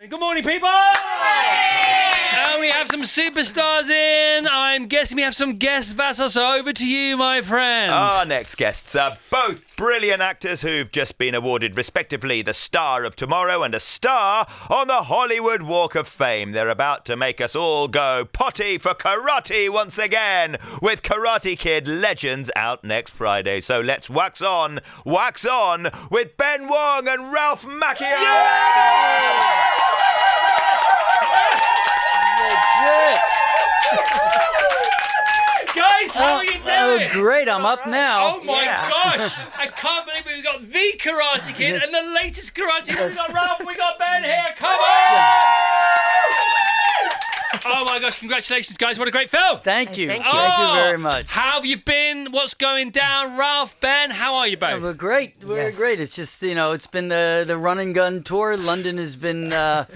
Good morning, people! And we have some superstars in. I'm guessing we have some guest vassals. So over to you, my friend. Our next guests are both brilliant actors who've just been awarded, respectively, the Star of Tomorrow and a star on the Hollywood Walk of Fame. They're about to make us all go potty for karate once again, with Karate Kid Legends out next Friday. So let's wax on with Ben Wang and Ralph Macchio! Guys, how are you doing? Oh, great. I'm up now. Oh, my gosh. I can't believe we've got the Karate Kid and the latest Karate Kid. We've got Ralph, we've got Ben here. Come on! Oh, my gosh. Congratulations, guys. What a great film. Thank you. Thank you. Thank you very much. How have you been? What's going down? Ralph, Ben, how are you both? We're great. We're great. It's just, it's been the run and gun tour. London has been a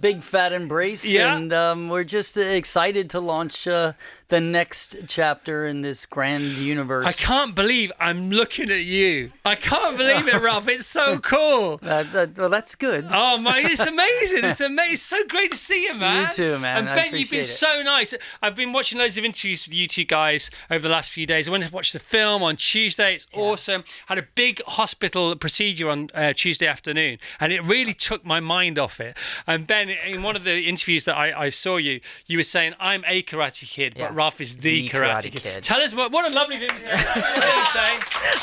big fat embrace. Yeah. And we're just excited to launch the next chapter in this grand universe. I can't believe I'm looking at you. I can't believe it, Ralph. It's so cool. Well, that's good. Oh, my, it's amazing. It's amazing. It's so great to see you, man. You too, man. And I Ben, you've been appreciate it. so nice. I've been watching loads of interviews with you two guys over the last few days. I went to watch the film on Tuesday. It's awesome. Had a big hospital procedure on Tuesday afternoon, and it really took my mind off it. And Ben, in one of the interviews that I saw you were saying, I'm a Karate Kid, but Ralph is the Karate Kid. Tell us what a lovely thing to say.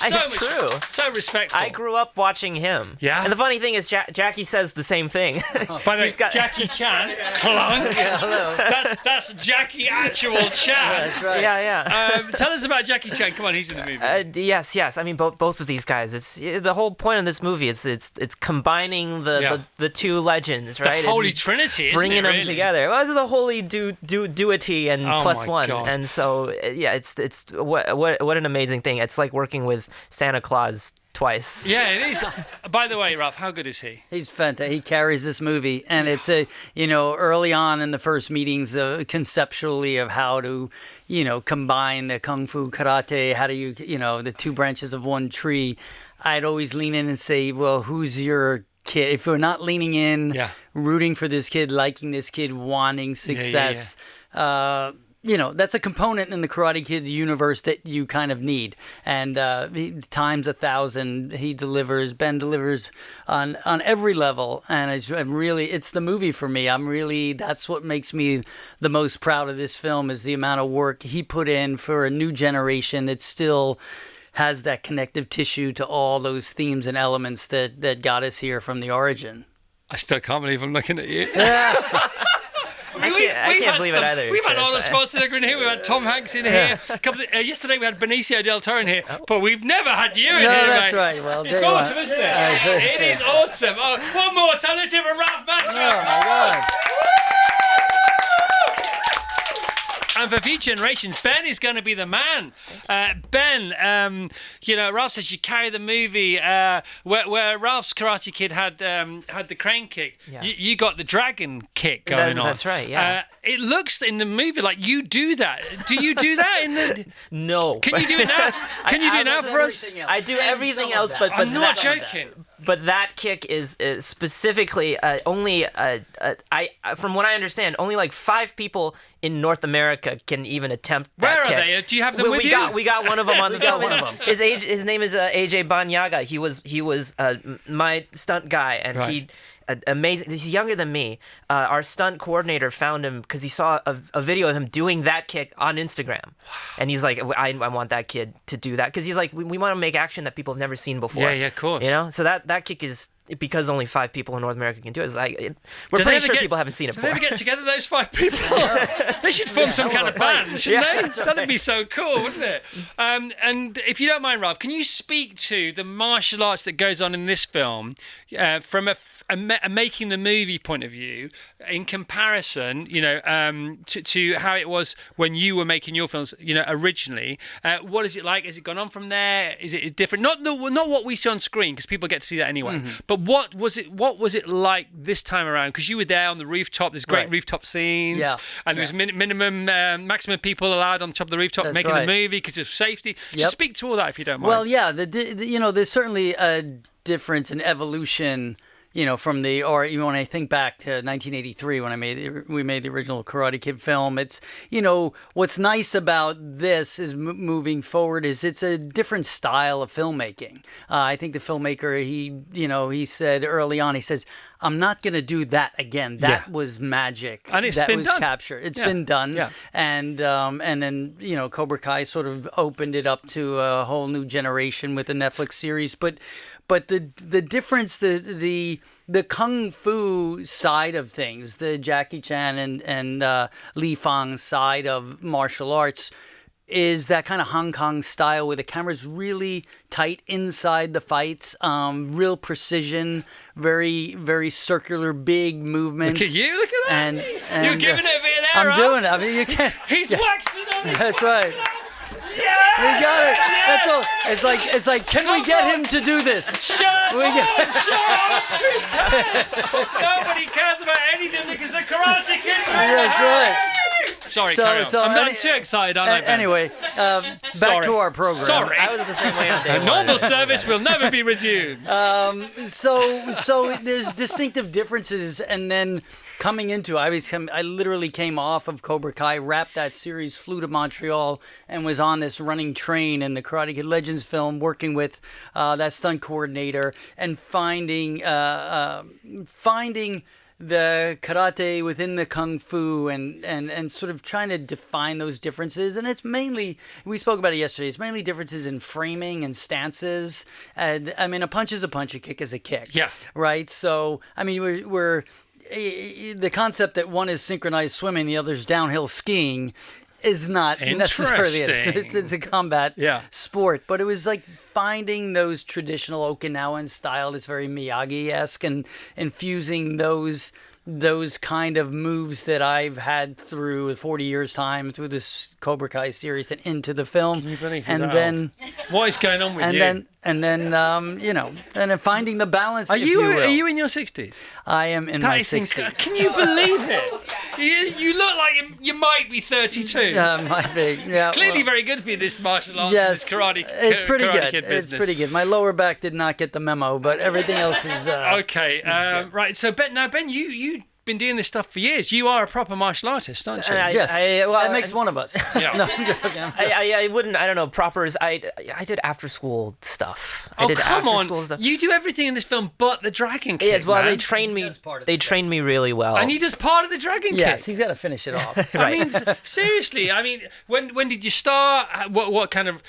It's true. So respectful. I grew up watching him. Yeah. And the funny thing is, Jackie says the same thing. By the way, Jackie Chan, clunk. Yeah, hello. That's Jackie actual Chan. That's right. Yeah. Tell us about Jackie Chan. Come on, he's in the movie. Yes. I mean, both of these guys. It's the whole point of this movie. It's combining the two legends, right? The Holy Trinity, isn't bringing it, them really? together. Well, it's the holy duity and plus my one. God. And so it's what an amazing thing. It's like working with Santa Claus twice. Yeah, it is. By the way, Ralph, how good is he? He's fantastic. He carries this movie, and it's early on in the first meetings, conceptually of how to, combine the kung fu karate. How do you, the two branches of one tree? I'd always lean in and say, well, who's your kid? If we're not leaning in, rooting for this kid, liking this kid, wanting success. That's a component in the Karate Kid universe that you kind of need. And times 1,000, Ben delivers on every level. And it's the movie for me. That's what makes me the most proud of this film, is the amount of work he put in for a new generation that still has that connective tissue to all those themes and elements that got us here from the origin. I still can't believe I'm looking at you. I can't believe it either. We've had Chris. Arnold Schwarzenegger in here. We've had Tom Hanks in here. Yesterday we had Benicio del Toro in here, but we've never had you in here. That's mate. right. Well, It's awesome, isn't it? It is awesome. Oh, one more time. Let's hear from Ralph Macchio. Oh, my God. And for future generations, Ben is going to be the man. Ben, Ralph says you carry the movie where Ralph's Karate Kid had the crane kick. Yeah. You got the dragon kick going on. That's right, yeah. It looks in the movie like you do that. Do you do that in the? No. Can you do it now? Can you do it now for us? I do everything else, but I'm not that, joking. But that kick is specifically only, from what I understand, only like 5 people in North America can even attempt that kick. Where are they? Do you have them with you? We got one of them on the film. one of them. His name is AJ Banyaga. He was my stunt guy, and Right. amazing. He's younger than me. Our stunt coordinator found him because he saw a video of him doing that kick on Instagram, and he's like, I want that kid to do that, because he's like, we want to make action that people have never seen before. Yeah, of course. So that kick is, because only 5 people in North America can do it. We're pretty sure people haven't seen it Do before. they ever get together, those 5 people? They should form some kind of band, shouldn't they? That'd be so cool, wouldn't it? And if you don't mind, Ralph, can you speak to the martial arts that goes on in this film from a making the movie point of view, in comparison, to how it was when you were making your films, originally? What is it like? Has it gone on from there? Is it different? Not what we see on screen, because people get to see that anyway. But what was it like this time around? Because you were there on the rooftop. There's great rooftop scenes, and there was maximum people allowed on top of the rooftop making the movie because of safety. Just speak to all that if you don't mind. Well, there's certainly a difference in evolution from the, or even when I think back to 1983 when we made the original Karate Kid film, it's, what's nice about this is moving forward is it's a different style of filmmaking. I think the filmmaker, he said early on, he says, I'm not going to do that again. That was magic. And it's that been was done. captured. It's been done. Yeah. And then, Cobra Kai sort of opened it up to a whole new generation with the Netflix series. But the difference, the kung fu side of things, the Jackie Chan and Li Fang side of martial arts, is that kind of Hong Kong style where the camera's really tight inside the fights, real precision, very, very circular, big movements. Look at you, look at that. And You're giving it a bit there, I'm Ralph. doing it. I mean, you can't. He's waxed it on. That's right. Yeah! We got it. That's all. It's like, can we get him to do this? Shut up! Who cares? Nobody cares about anything because the Karate Kid's That's right. Sorry, carry on. I'm too excited, aren't I, Ben? Anyway, back Sorry. to our program. Sorry. I was the same way on day one. Normal service will never be resumed. So there's distinctive differences, and then coming into, I literally came off of Cobra Kai, wrapped that series, flew to Montreal, and was on this running train in the Karate Kid Legends film, working with that stunt coordinator and finding the karate within the kung fu and sort of trying to define those differences. And it's mainly, we spoke about it yesterday, it's mainly differences in framing and stances. And I mean, a punch is a punch, a kick is a kick. Yeah. Right? So, I mean, we're the concept that one is synchronized swimming, the other's downhill skiing is not necessarily it. It's a combat sport, but it was like finding those traditional Okinawan style that's very Miyagi-esque and infusing those kind of moves that I've had through 40 years time through this Cobra Kai series and into the film. Can you believe and that? then What is going on with you? And then finding the balance. Are if you will. Are you in your 60s? I am in my 60s. Can you believe it? You look like you might be 32. Might be. Yeah, It's clearly very good for you, this martial arts, yes, this karate. It's pretty karate good. Kid It's business. pretty good. My lower back did not get the memo, but everything else is Okay, right. So Ben, you've been doing this stuff for years. You are a proper martial artist, aren't you? Yes, that makes one of us. Yeah. No, I'm joking. I wouldn't. I don't know. Proper is. I did after school stuff. I Oh, did come after on! School stuff. You do everything in this film, but the dragon kick. Yes, well, man. they trained me. That's part of They the trained me really well. And he does part of the dragon Yes, kick. he's got to finish it off. I mean, seriously. I mean, when did you start? What kind of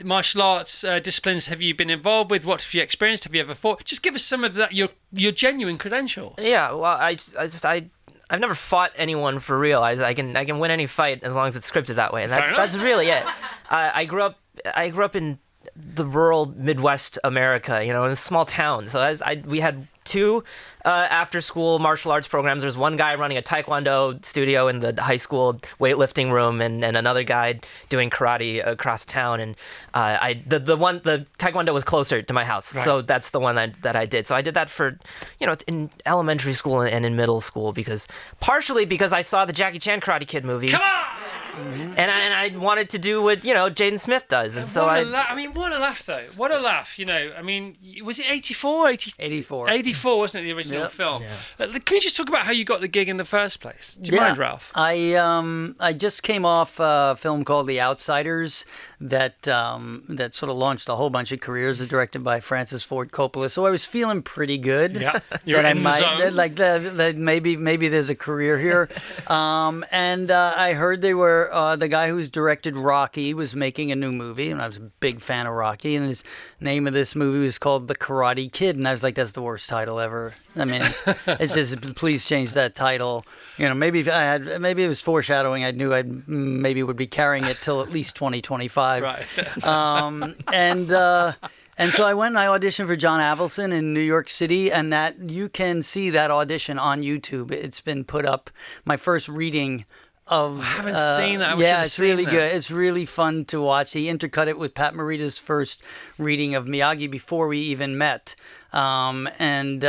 martial arts disciplines have you been involved with? What have you experienced? Have you ever fought? Just give us some of that. Your genuine credentials. Yeah. Well, I've never fought anyone for real. I can win any fight as long as it's scripted that way. And that's really it. I grew up in the rural Midwest America, in a small town. So we had two after-school martial arts programs. There's one guy running a taekwondo studio in the high school weightlifting room, and another guy doing karate across town. And the taekwondo was closer to my house, Right. so that's the one that I did. So I did that for, in elementary school and in middle school partially because I saw the Jackie Chan Karate Kid movie. Come on! And I wanted to do what Jaden Smith does, and so what a laugh though! What a laugh! I mean, was it 84? 84. 84, wasn't it, the original film? Yeah. Can we just talk about how you got the gig in the first place? Do you mind, Ralph? I just came off a film called The Outsiders that sort of launched a whole bunch of careers, directed by Francis Ford Coppola. So I was feeling pretty good. Yeah, you're that in the zone. That maybe there's a career here. And I heard they were the guy who's directed Rocky was making a new movie, and I was a big fan of Rocky. And his name of this movie was called The Karate Kid, and I was like, that's the worst title ever. I mean, it's just please change that title. Maybe it was foreshadowing. I knew I maybe would be carrying it till at least 2025. Right. And so I went and I auditioned for John Avildsen in New York City, and that you can see that audition on YouTube. It's been put up. My first reading of. I haven't seen that. I wish I'd Yeah, it's seen really that. good. It's really fun to watch. He intercut it with Pat Morita's first reading of Miyagi before we even met. And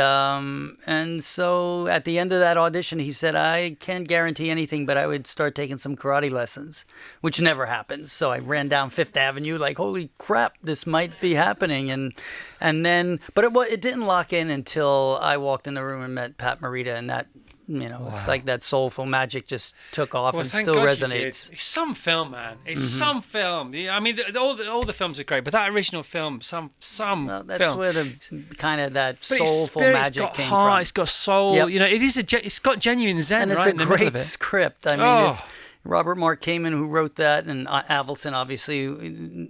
so at the end of that audition, he said, I can't guarantee anything, but I would start taking some karate lessons, which never happens. So I ran down Fifth Avenue like, holy crap, this might be happening. And then, but it didn't lock in until I walked in the room and met Pat Morita, and that, it's like that soulful magic just took off and thank still God you resonates. did. It's some film, man. It's some film. I mean, all the films are great, but that original film, some Well, that's film. where the kind of that But its soulful spirit's magic got came heart, from. it's got soul. Yep. It's got genuine zen And it's right a in the middle great of it. script. I mean, it's Robert Mark Kamen who wrote that, and Avildsen obviously,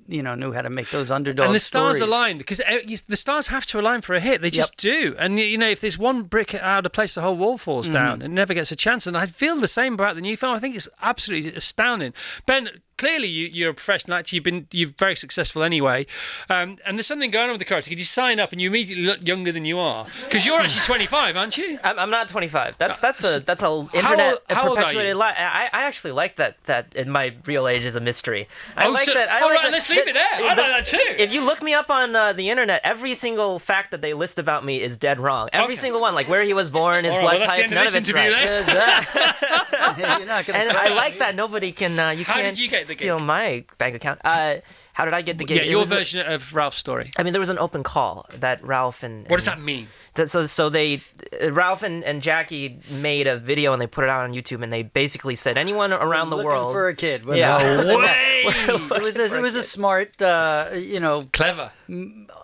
knew how to make those underdog And the stars stories. aligned, because the stars have to align for a hit. They just do. And if there's one brick out of place, the whole wall falls down. It never gets a chance. And I feel the same about the new film. I think it's absolutely astounding. Ben, clearly you're a professional actor. You're very successful anyway. And there's something going on with the character. Could you sign up and you immediately look younger than you are? Because you're actually 25, aren't you? I'm not 25. That's a how old are perpetuated you? lie. I actually like that in my real age is a mystery. I like that. All right, let's leave it there. I like that too. If you look me up on the internet, every single fact that they list about me is dead wrong. Every single one, like where he was born, his All right, blood well, that's the type, end of none of this it's interview right. then. You're not gonna And I like that nobody can. You How can't did you get the steal gig? my bank account. How did I get the gig? Yeah, It your was version of Ralph's story. I mean, there was an open call that Ralph and What does that mean? So they Ralph and Jackie made a video and they put it out on YouTube and they basically said anyone around the looking world for a kid. Yeah. No way! It was a smart, Clever.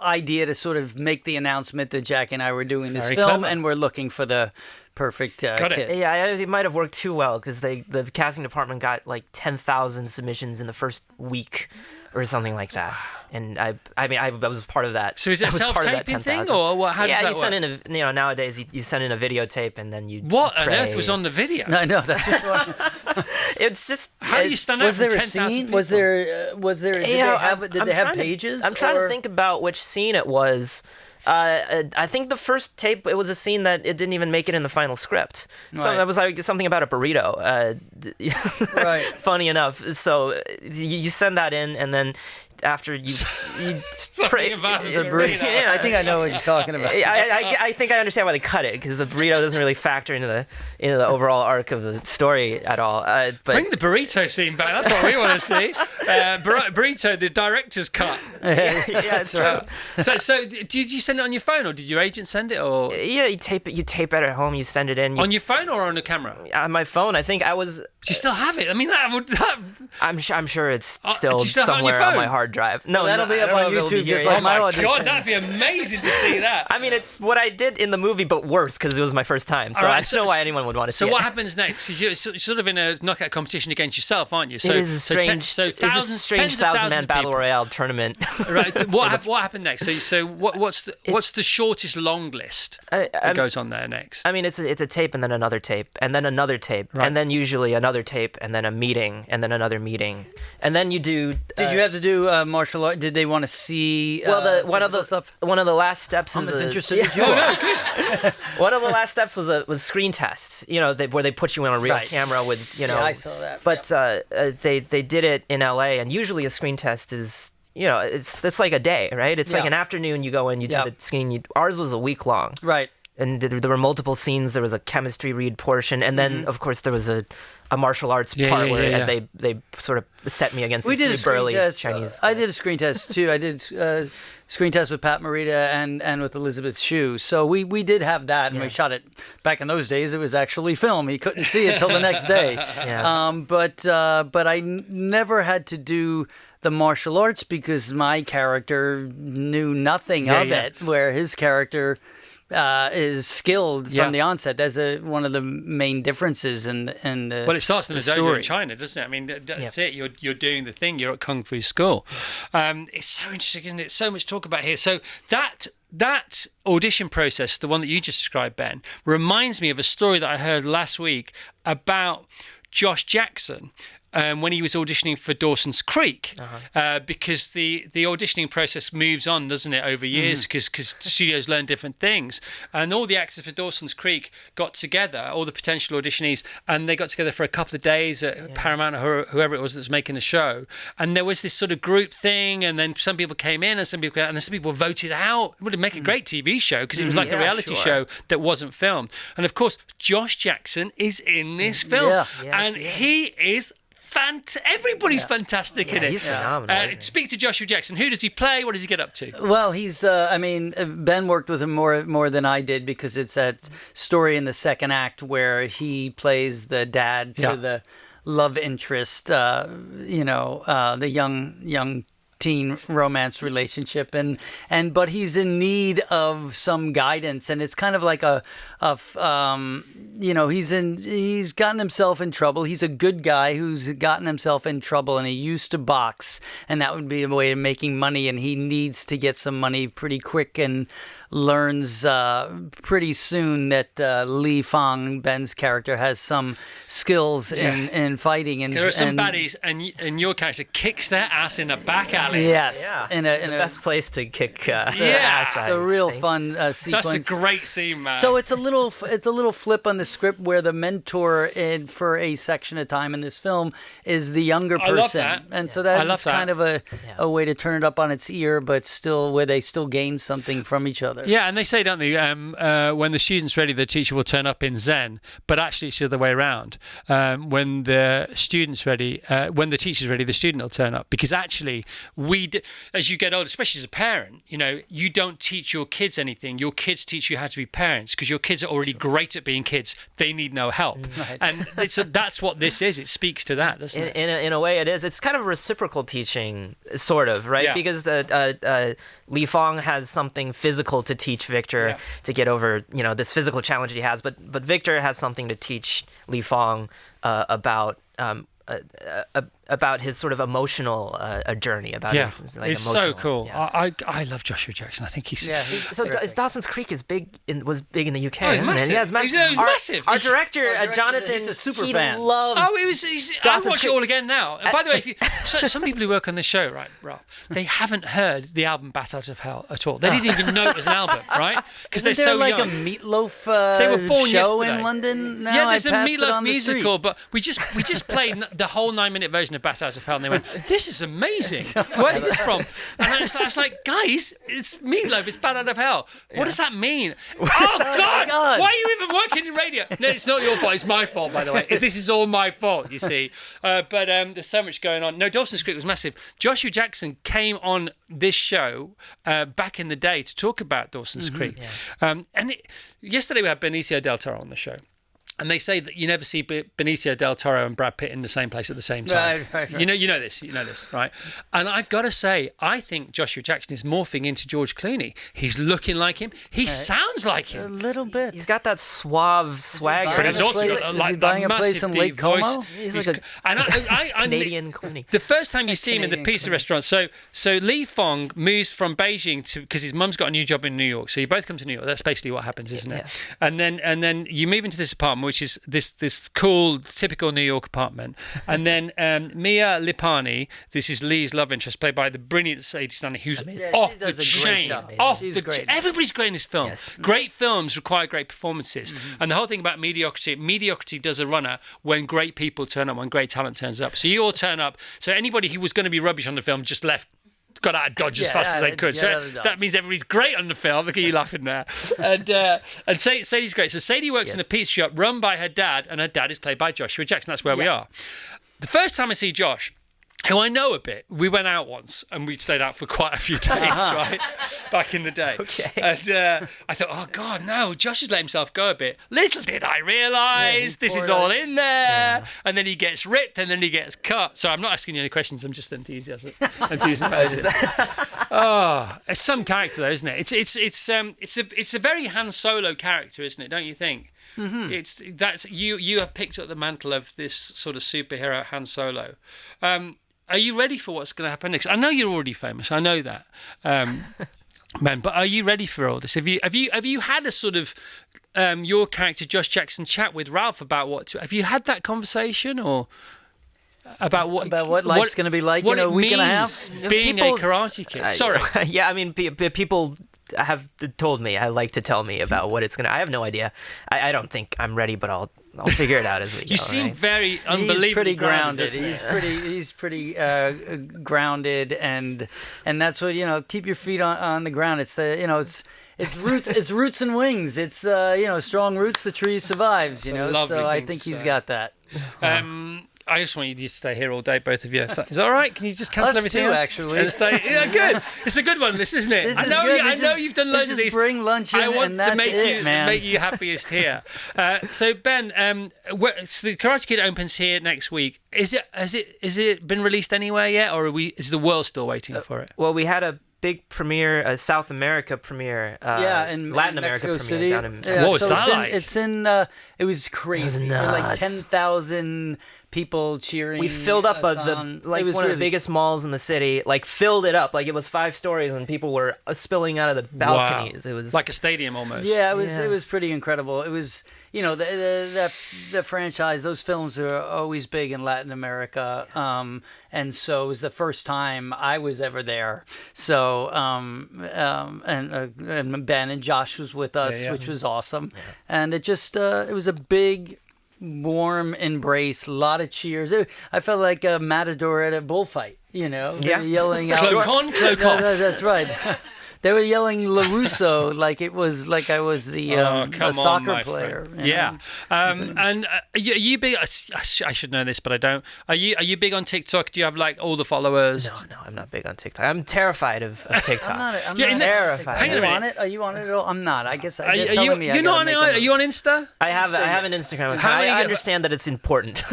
idea to sort of make the announcement that Jack and I were doing this Very film, clever. and we're looking for the perfect Got it. kid. Yeah, it might have worked too well because the casting department got like 10,000 submissions in the first week or something like that. And I was part of that. So is it I a was part of that self-taping thing, 10,000. or what? How does Yeah, that you send work? in nowadays you send in a videotape and then you What on pray. earth was on the video? I know that's what, It's just How do you stand out was from there a 10,000 scene? people? Was there? Did they have pages? I'm trying or- to think about which scene it was. I think the first tape, it was a scene that it didn't even make it in the final script. So Right. that was like something about a burrito. Right. Funny enough. So you send that in, and then after you pray. about a burrito. Yeah, I think I know what you're talking about. I think I understand why they cut it because the burrito doesn't really factor into the overall arc of the story at all. But Bring the burrito scene back. That's what we want to see. Burrito, the director's cut. yeah, it's true. So did you send it on your phone, or did your agent send it, or Yeah, you tape it. You tape it at home. You send it in. on your phone or on a camera? On my phone, I think I was. Do you still have it? I mean, I'm sure it's do still you still have it on your somewhere on phone? my hard drive. No, that'll be I up don't on know if it'll be YouTube here just yet. like my Oh my audition. God, that'd be amazing to see that. I mean, it's what I did in the movie, but worse because it was my first time. So All right, I don't know why anyone would want to see So it. what happens next? 'Cause you're sort of in a knockout competition against yourself, aren't you? So It is a strange, tens strange of thousands thousand-man of battle people. royale tournament. Right. What happened next? So what's the shortest long list that goes on there next? I mean, it's a tape and then another tape and then another tape and then usually another tape and then a meeting and then another meeting and then you do. Did you have to do martial art? Did they want to see? Well, one of physical the stuff. One of the last steps I'm is as a- interested yeah. as you Oh are. no, good. One of the last steps was screen tests. Where they put you on a real Right. camera with Yeah, I saw that. But they did it in LA, and usually a screen test is it's like a day, right? It's like Yeah. an afternoon. You go in, you do Yeah. the screen. Ours was a week long, Right. and there were multiple scenes. There was a chemistry read portion, and then of course there was a martial arts part where they sort of set me against We these did a three screen burly test. Chinese. I did a screen test too. I did screen test with Pat Morita and with Elizabeth Shue. So we did have that, and we shot it. Back in those days, it was actually film. You couldn't see it till the next day. Yeah. But I never had to do the martial arts because my character knew nothing of it, where his character is skilled from the onset. That's one of the main differences in the Well, it starts in a dojo story. in China, doesn't it? I mean, that's it. You're doing the thing. You're at kung fu school. It's so interesting, isn't it? So much to talk about here. So that audition process, the one that you just described, Ben, reminds me of a story that I heard last week about Josh Jackson. when he was auditioning for Dawson's Creek, because the auditioning process moves on, doesn't it, over years, because studios learn different things. And all the actors for Dawson's Creek got together, all the potential auditionees, and they got together for a couple of days at Paramount or whoever it was that was making the show. And there was this sort of group thing, and then some people came in and some people and then some people voted out. It would make a great TV show because it was like a reality show that wasn't filmed. And of course, Josh Jackson is in this film, and he is everybody's fantastic in it. He's phenomenal. Speak to Joshua Jackson. Who does he play? What does he get up to? Well, he's. Ben worked with him more than I did because it's that story in the second act where he plays the dad to the love interest. The young teen romance relationship, but he's in need of some guidance, and it's kind of like he's gotten himself in trouble. He's a good guy who's gotten himself in trouble, and he used to box, and that would be a way of making money, and he needs to get some money pretty quick, and learns pretty soon that Li Fang, Ben's character, has some skills in fighting. And there are some baddies, and your character kicks their ass in a back alley. Yes, in the best place to kick ass. It's a real fun sequence. That's a great scene, man. So it's a little flip on the script where the mentor for a section of time in this film is the younger person. I love that. And so that's kind of a way to turn it up on its ear, but still where they still gain something from each other. Yeah, and they say, don't they, when the student's ready, the teacher will turn up in Zen, but actually it's the other way around. When the student's ready, when the teacher's ready, the student will turn up, because actually as you get older, especially as a parent, you don't teach your kids anything. Your kids teach you how to be parents, because your kids are already great at being kids. They need no help. Right. And that's what this is. It speaks to that, doesn't it? In a way, it is. It's kind of reciprocal teaching, sort of, right? Yeah. Because Li Fang has something physical to teach Victor to get over, this physical challenge he has. But Victor has something to teach Li Fang about his sort of emotional journey. His it's emotional, so cool. Yeah. I love Joshua Jackson. I think he's Dawson's Creek was big in the UK. Oh, massive. Yeah, it's massive. It was massive. Our director, Jonathan, he's a super he fan. loves. I watch it all again now. And by the way, some people who work on the show, right, Ralph, they haven't heard the album "Bat Out of Hell" at all. They didn't even know it was an album, right? Because they're so like young. a Meatloaf they were born show yesterday. in London. Now Yeah, there's a I passed it Meatloaf on the street. musical, but we just played the whole 9-minute version of "Bat Out of Hell," and they went, "This is amazing. Where's this from?" And I was like, guys, it's Meatloaf. It's "Bat Out of Hell." What does that mean? God! Why are you even working in radio? No, it's not your fault. It's my fault, by the way. This is all my fault, you see. But there's so much going on. No, Dawson's Creek was massive. Joshua Jackson came on this show back in the day to talk about Dawson's Creek. Yeah. Yesterday we had Benicio del Toro on the show. And they say that you never see Benicio del Toro and Brad Pitt in the same place at the same time. Right. You know this, right? And I've got to say, I think Joshua Jackson is morphing into George Clooney. He's looking like him. He sounds like A him. little bit. He's got that suave swagger. But he's also got Is like he buying that a place massive in Lake deep voice. Como? He's like I Canadian Clooney. The first time you see him in the Canadian pizza restaurant, so Li Fang moves from Beijing because his mum's got a new job in New York. So you both come to New York. That's basically what happens, isn't it? And then you move into this apartment, which is this cool, typical New York apartment. And then Mia Lipani, this is Lee's love interest, played by the brilliant Sadie Stanley, who's off the chain. Everybody's great in this film. Yes. Great films require great performances. And the whole thing about mediocrity does a runner when great people turn up, when great talent turns up. So you all turn up. So anybody who was going to be rubbish on the film just got out of Dodge as fast as they could. So that means everybody's great on the film. Look at you laughing there. And Sadie's great. So Sadie works in a pizza shop run by her dad, and her dad is played by Joshua Jackson. That's where we are. The first time I see Josh, who I know a bit, we went out once and we stayed out for quite a few days, right? Back in the day. Okay. And I thought, oh God, no, Josh has let himself go a bit. Little did I realise this is all in there. Yeah. And then he gets ripped and then he gets cut. So I'm not asking you any questions, I'm just enthusiastic. Oh, it's some character though, isn't it? It's a very Han Solo character, isn't it? Don't you think? Mm-hmm. You have picked up the mantle of this sort of superhero Han Solo. Are you ready for what's going to happen next? I know you're already famous. I know that, man. But are you ready for all this? Have you had a sort of your character Josh Jackson chat with Ralph about have you had that conversation or? about what life's going to be like what in a it week and a means half. being People- a Karate Kid. Sorry. Yeah, I mean, people have told me. I like to tell me about what it's gonna. I have no idea. I don't think I'm ready, but I'll figure it out as we go. You seem right? very unbelievably He's pretty grounded. doesn't he? He's pretty grounded, and that's what keep your feet on the ground. It's it's roots. It's roots and wings. It's strong roots. The tree survives. That's a lovely So I thing think to he's say. got that. I just want you to stay here all day, both of you. Is that all right? Can you just cancel Us everything too, else? actually. And stay? Yeah, good. It's a good one, this, isn't it? This I is know. good. I know you've done loads of just these. Bring lunch in, I want and to that's make it, man. make you happiest here. So Ben, so the Karate Kid opens here next week. Has it been released anywhere yet, or is the world still waiting for it? Well, we had a big premiere, a South America premiere. in Latin America Mexico premiere City. down in. Yeah, What was so that like? It was crazy. It was Like nuts. 10,000 people cheering. We filled up us the on. like It was one of the really- biggest malls in the city. Like filled it up, like it was 5 stories, and people were spilling out of the balconies. Wow. It was Like a stadium almost. Yeah, it was. Yeah. It was pretty incredible. It was. The franchise. Those films are always big in Latin America, and so it was the first time I was ever there. So, and Ben and Josh was with us, Yeah. which was awesome, and it just it was a big, warm embrace. A lot of cheers. I felt like a matador at a bullfight. They Yeah. were yelling out. Cloak on, cloak off. That's right. They were yelling LaRusso like it was like I was the Come a on, soccer my player. friend. Yeah. And are you big? I should know this, but I don't. Are you big on TikTok? Do you have like all the followers? No, I'm not big on TikTok. I'm terrified of TikTok. I'm Yeah, in not the- terrified. Are Hang on you a on minute. it? Are you on it at all? I'm not. I guess Are they're you telling me I you're not on gotta it? make Are them- you on Insta? I have an Instagram account. How many- I understand that it's important.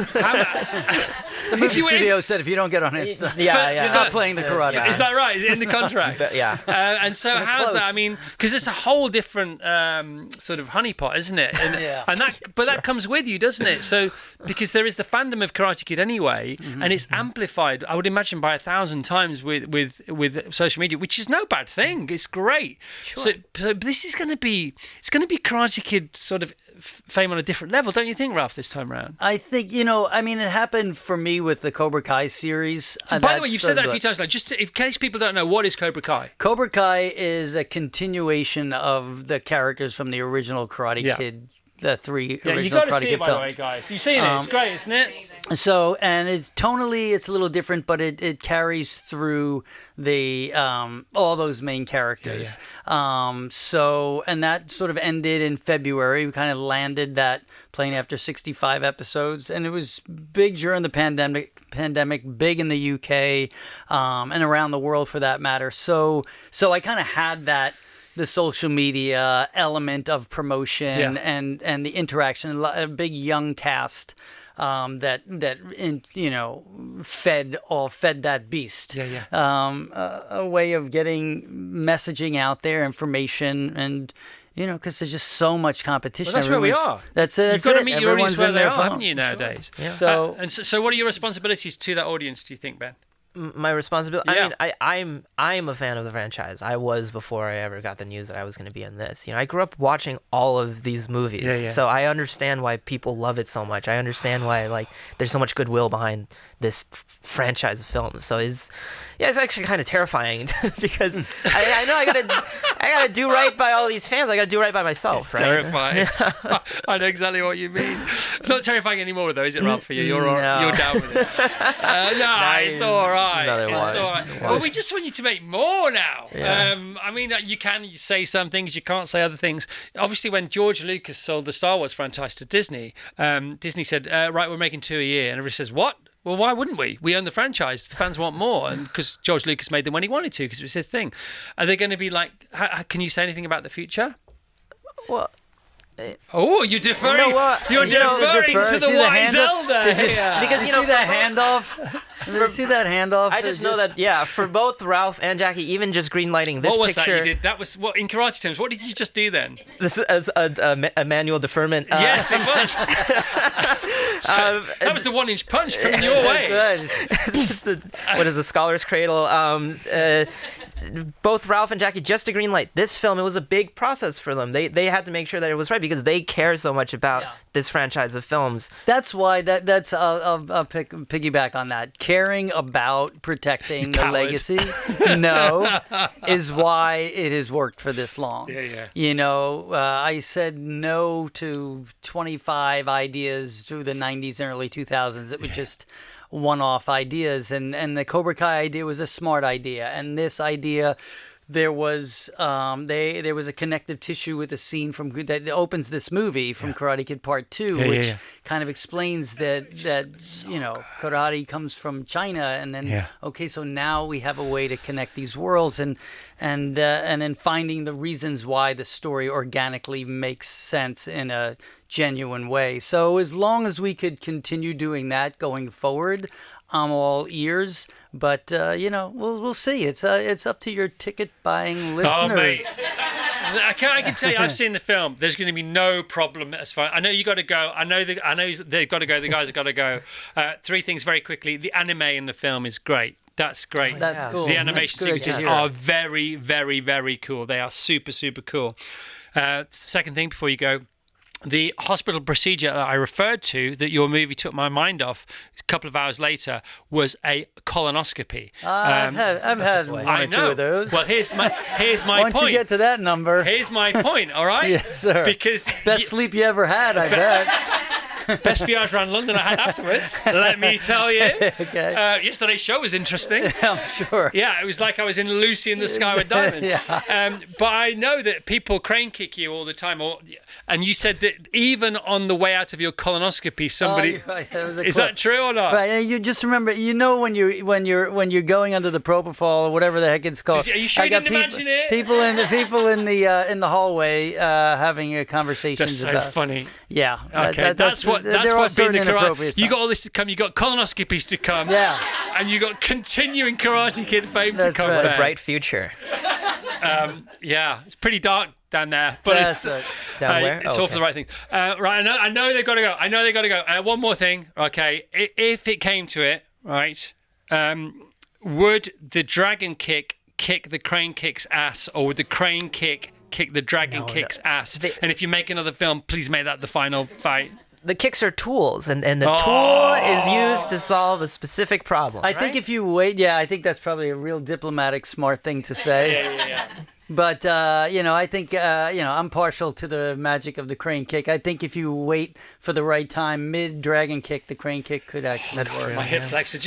The movie studio said if you don't get on Insta, Yeah. stop playing the karate. Yeah. Is that right? Is it in the contract? Yeah. And so how's that? I mean, because it's a whole different sort of honeypot, isn't it? And, Yeah. and that comes with you, doesn't it? So because there is the fandom of Karate Kid anyway, and it's amplified, I would imagine, by 1,000 times with social media, which is no bad thing. It's great. So this is going to be Karate Kid sort of fame on a different level, don't you think, Ralph? This time around. I think I mean, it happened for me with the Cobra Kai series. By the way, you've said that a few times now. Just in case people don't know, what is Cobra Kai? Cobra Kai is a continuation of the characters from the original Karate Yeah. Kid, the 3 Yeah, you original got to Karate see it, Kid by the way, films. guys. You've seen it. It's great, isn't it? So, and it's tonally, it's a little different, but it carries through the all those main characters. So, and that sort of ended in February. We kind of landed that plane after 65 episodes, and it was big during the pandemic, big in the UK, and around the world for that matter. So I kind of had that. The social media element of promotion Yeah. and the interaction, a big young cast that fed that beast. A way of getting messaging out there, information, and because there's just so much competition. Well, that's where we Everyone's- are. That's it. You've got to meet your audience Everyone's where in they their are, phone. haven't you, nowadays? Yeah. So And so what are your responsibilities to that audience, do you think, Ben? My responsibility. Yeah. I mean, I'm a fan of the franchise. I was before I ever got the news that I was going to be in this. I grew up watching all of these movies, Yeah. so I understand why people love it so much. I understand why there's so much goodwill behind this franchise of films. So it's actually kind of terrifying because I know I gotta do right by all these fans. I gotta do right by myself. It's right? terrifying. I know exactly what you mean. It's not terrifying anymore, though, is it, Ralph, for you? You're down with it. No, it's all right. Another It's one. all right. Well, we just want you to make more now. Yeah. I mean, you can say some things, you can't say other things. Obviously, when George Lucas sold the Star Wars franchise to Disney, Disney said, right, we're making 2 a year. And everybody says, what? Well, why wouldn't we? We own the franchise. The fans want more, and because George Lucas made them when he wanted to, because it was his thing. Are they going to be like? Can you say anything about the future? Well, Oh, you're deferring. You know what? You're You know, deferring to the See the wise hand-up? elder here. because you see that handoff? Did you see that handoff? I just know that for both Ralph and Jackie, even just greenlighting this What was picture. that you did? That was what in karate terms. What did you just do then? This is a manual deferment. Yes, it was. That was the 1-inch punch coming your way. That's right. It's just what is a scholar's cradle. both Ralph and Jackie just to greenlight this film, it was a big process for them. They had to make sure that it was right because they care so much about this franchise of films. That's why that's I'll piggyback on that. Caring about protecting the legacy, is why it has worked for this long. I said no to 25 ideas through the 90s and early 2000s. It was just one-off ideas, and the Cobra Kai idea was a smart idea, and this idea, there was there was a connective tissue with the scene that opens this movie from Karate Kid Part 2, which kind of explains that karate comes from China, and then so now we have a way to connect these worlds, and then finding the reasons why the story organically makes sense in a genuine way. So as long as we could continue doing that going forward, I'm all ears. But we'll see. It's up to your ticket buying listeners. Oh, mate. I can tell you, I've seen the film. There's going to be no problem as far. I know you got to go. I know they've got to go. The guys have got to go. Three things very quickly. The anime in the film is great. That's great. That's cool. The animation sequences are very, very, very cool. They are super, super cool. Second thing before you go. The hospital procedure that I referred to, that your movie took my mind off a couple of hours later, was a colonoscopy. I've had one or two of those. Well, here's my point. Once you get to that number. Here's my point, all right? Yes, sir. Because best sleep you ever had, I bet. Best voyage around London I had afterwards, let me tell you. Okay. Yesterday's show was interesting. I'm sure. Yeah, it was like I was in Lucy in the Sky with Diamonds. But I know that people crane kick you all the time. And you said that even on the way out of your colonoscopy, somebody... is that true or not? Right. You just remember, when you're going under the propofol or whatever the heck it's called. Are you sure you didn't imagine it? People in the hallway having a conversation. That's so funny. Yeah. Okay, that's what being the karate. You got all this to come. You got colonoscopies to come. Yeah. And you got continuing Karate Kid fame to come. Right. What a bright future. It's pretty dark down there, but down where? It's all for the right things. Right, I know they've got to go. One more thing, okay? If it came to it, right, would the dragon kick the crane kick's ass, or would the crane kick the dragon kick's ass? And if you make another film, please make that the final fight. The kicks are tools, and the tool is used to solve a specific problem. I think if you wait, I think that's probably a real diplomatic, smart thing to say. Yeah. But, I think, I'm partial to the magic of the crane kick. I think if you wait for the right time, mid-dragon kick, the crane kick could actually work. My hip flexor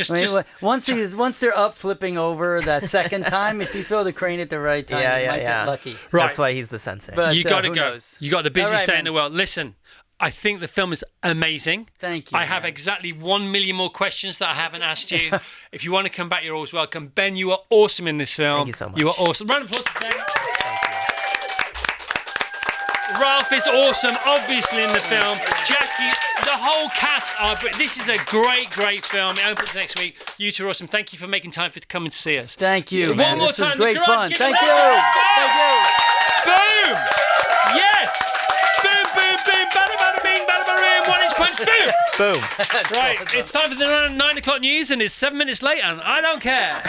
once they're up flipping over that second time, if you throw the crane at the right time, you might get lucky. Right. That's why he's the sensei. But, you got to go. Knows? You got the busiest day in the world. Listen, I think the film is amazing. Thank you. I have exactly 1 million more questions that I haven't asked you. If you want to come back, you're always welcome. Ben, you are awesome in this film. Thank you so much. You are awesome. Round of applause for Ben. Ralph is awesome, obviously, in the film. Jackie, the whole cast are... This is a great, great film. It opens next week. You two are awesome. Thank you for making time to come and see us. Thank you, man. One more this time. was great fun. Thank you. Thank you. Boom. Yes. Boom, boom, boom. Bada, bada, bing, bada, bada, bing. 1 inch punch. Boom. Boom. Right. It's time for the 9 o'clock news, and it's 7 minutes late, and I don't care.